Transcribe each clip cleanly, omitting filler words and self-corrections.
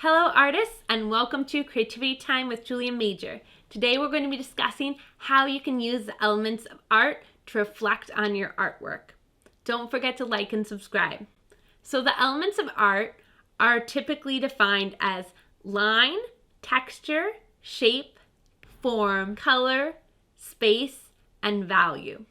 Hello artists, and welcome to Creativity Time with Julia Major. Today we're going to be discussing how you can use the elements of art to reflect on your artwork. Don't forget to like and subscribe. So the elements of art are typically defined as line, texture, shape, form, color, space, and value.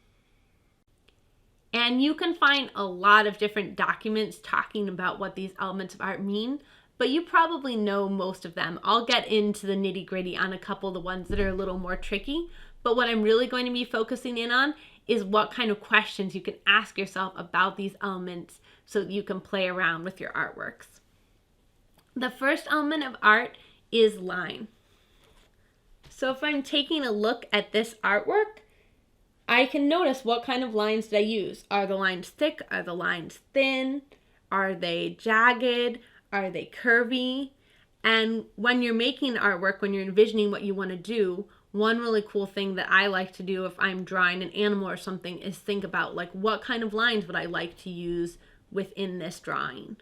And you can find a lot of different documents talking about what these elements of art mean, but you probably know most of them. I'll get into the nitty-gritty on a couple of the ones that are a little more tricky, but what I'm really going to be focusing in on is what kind of questions you can ask yourself about these elements so that you can play around with your artworks. The first element of art is line. So if I'm taking a look at this artwork, I can notice what kind of lines did I use. Are the lines thick? Are the lines thin? Are they jagged? Are they curvy? And when you're making artwork, when you're envisioning what you want to do, one really cool thing that I like to do if I'm drawing an animal or something is think about like what kind of lines would I like to use within this drawing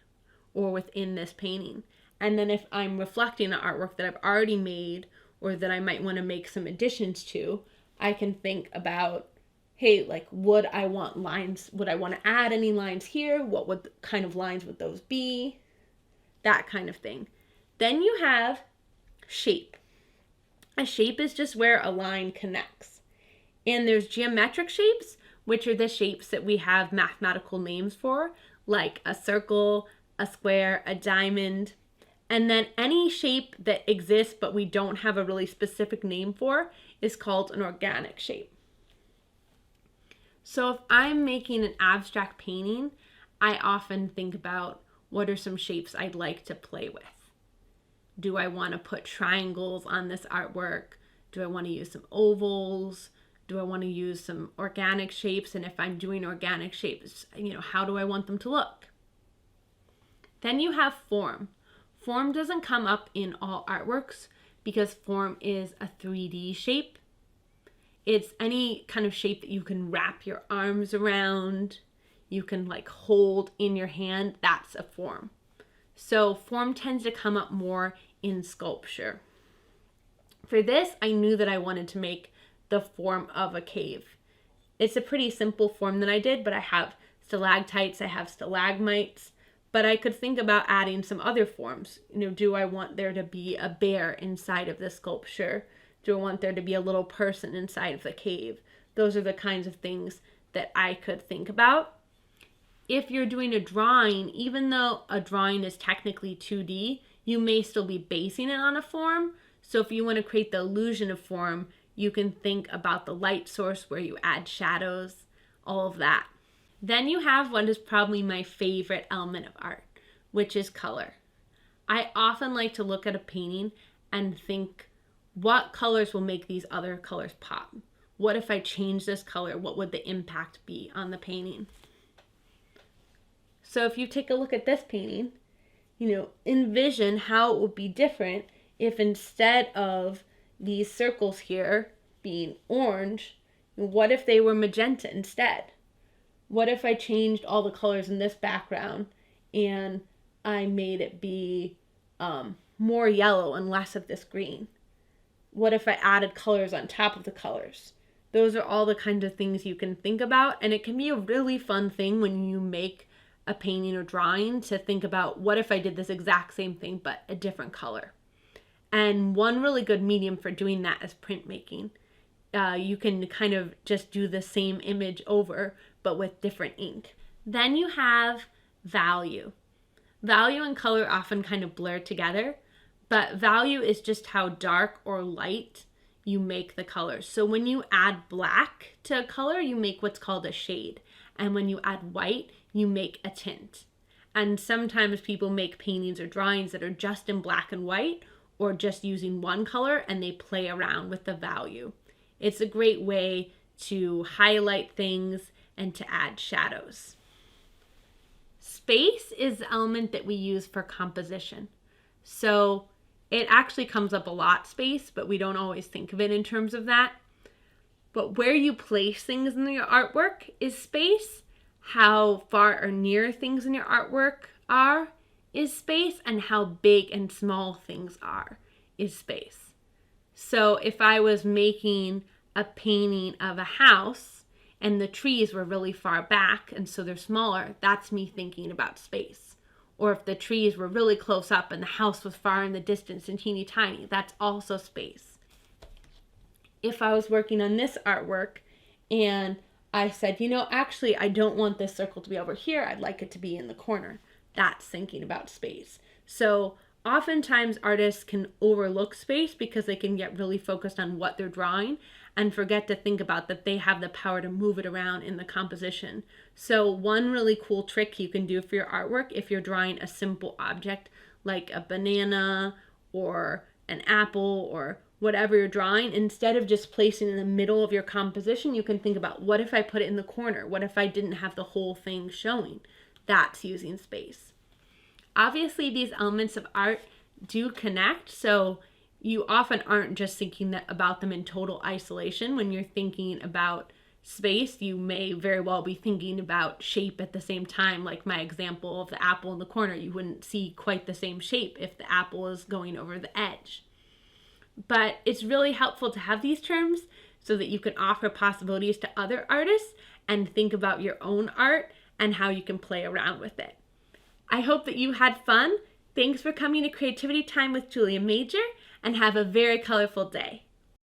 or within this painting. And then if I'm reflecting an artwork that I've already made or that I might want to make some additions to, I can think about, hey, like would I want lines? Would I want to add any lines here? What kind of lines would those be? That kind of thing. Then you have shape. A shape is just where a line connects. And there's geometric shapes, which are the shapes that we have mathematical names for, like a circle, a square, a diamond. And then any shape that exists but we don't have a really specific name for is called an organic shape. So if I'm making an abstract painting, I often think about what are some shapes I'd like to play with. Do I want to put triangles on this artwork? Do I want to use some ovals? Do I want to use some organic shapes? And if I'm doing organic shapes, how do I want them to look? Then you have form. Form doesn't come up in all artworks because form is a 3D shape. It's any kind of shape that you can wrap your arms around, you can like hold in your hand. That's a form. So form tends to come up more in sculpture. For this, I knew that I wanted to make the form of a cave. It's a pretty simple form that I did, but I have stalactites, I have stalagmites, but I could think about adding some other forms. Do I want there to be a bear inside of the sculpture? Do I want there to be a little person inside of the cave? Those are the kinds of things that I could think about. If you're doing a drawing, even though a drawing is technically 2D, you may still be basing it on a form. So if you want to create the illusion of form, you can think about the light source where you add shadows, all of that. Then you have what is probably my favorite element of art, which is color. I often like to look at a painting and think, what colors will make these other colors pop? What if I change this color? What would the impact be on the painting? So if you take a look at this painting, envision how it would be different if instead of these circles here being orange, what if they were magenta instead? What if I changed all the colors in this background and I made it be more yellow and less of this green? What if I added colors on top of the colors? Those are all the kinds of things you can think about, and it can be a really fun thing when you make a painting or drawing to think about what if I did this exact same thing but a different color. And one really good medium for doing that is printmaking. You can kind of just do the same image over but with different ink. Then you have value. Value and color often kind of blur together, but value is just how dark or light you make the colors. So when you add black to a color, you make what's called a shade. And when you add white, you make a tint. And sometimes people make paintings or drawings that are just in black and white or just using one color and they play around with the value. It's a great way to highlight things and to add shadows. Space is the element that we use for composition. So it actually comes up a lot, space, but we don't always think of it in terms of that. But where you place things in your artwork is space. How far or near things in your artwork are is space, and how big and small things are is space. So if I was making a painting of a house and the trees were really far back and so they're smaller, that's me thinking about space. Or if the trees were really close up and the house was far in the distance and teeny tiny, that's also space. If I was working on this artwork and I said, actually, I don't want this circle to be over here, I'd like it to be in the corner, that's thinking about space. So oftentimes artists can overlook space because they can get really focused on what they're drawing and forget to think about that they have the power to move it around in the composition. So one really cool trick you can do for your artwork, if you're drawing a simple object like a banana or an apple or whatever you're drawing, instead of just placing it in the middle of your composition, you can think about, what if I put it in the corner? What if I didn't have the whole thing showing? That's using space. Obviously, these elements of art do connect, so you often aren't just thinking about them in total isolation. When you're thinking about space, you may very well be thinking about shape at the same time, like my example of the apple in the corner. You wouldn't see quite the same shape if the apple is going over the edge. But it's really helpful to have these terms so that you can offer possibilities to other artists and think about your own art and how you can play around with it. I hope that you had fun. Thanks for coming to Creativity Time with Julia Major, and have a very colorful day.